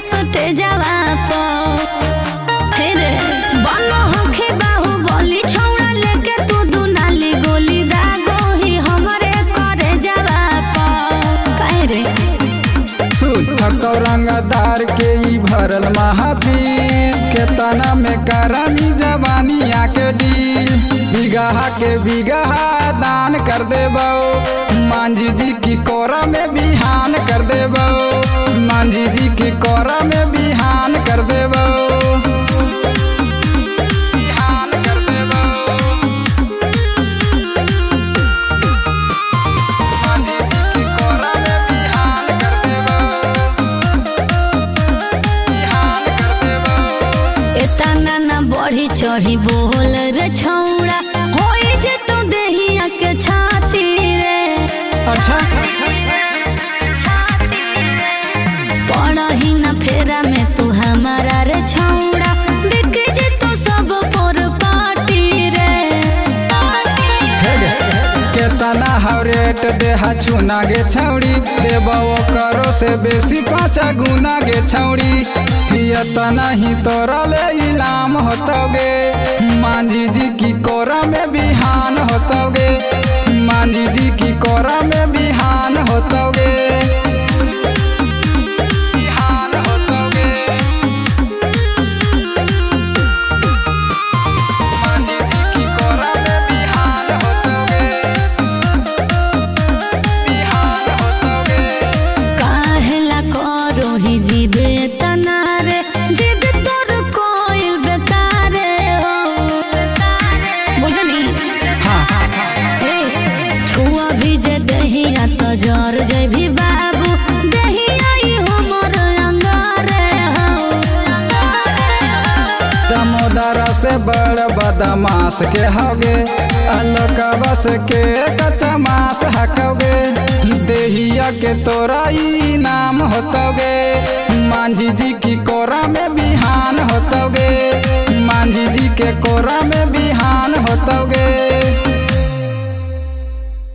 सोते जावा पो फिर बनो होखे बाहु बोली छौड़ा लेके तू दुनाली गोली दागो ही हमरे करे जावा पो काहे रे रंगदार के ई भरल महाफिल के तना में करमी जवानी आके डील बिगहा के बिगहा दान कर देबो मांझी जी की कोरा में बिहान कर देबो मांझी जी की कोरा में बिहान कर देबो बढ़ी चढ़ी बोल रे छौड़ा होई जे तू देहिया के छाती रे अच्छा पढ़ही ना फेरा में तू हमारा रे छौड़ा बिक जे तू सब पर पार्टी रे केतना हरेट देहा चुना गे छौड़ी देबो करो से बेसी 5 गुना गे छौड़ी तना ही तोरा ले इलाम होतोगे मांझी जी की कोरा में बिहान होतोगे मांझी जी की कोरा में बिहान होतोगे बिहान होतोगे मांझी जी की कोरा में बिहान होतोगे बिहान होतोगे काहेला करो ही जिद तना जिद तोर कोइल बेकारे हो बुझनी हाँ छुआ भी जे दहिया तो जर जे भी बाबू दहिया ही हमर अंगारे हो दामोदर से बड़ बदमाश के होगे अलकवा से के कच्चा मांस हकोगे देहिया के तोरा ई नाम होतोगे मांझी जी की कोरा में बिहान होतोगे मांझी जी के कोरा में बिहान होतोगे।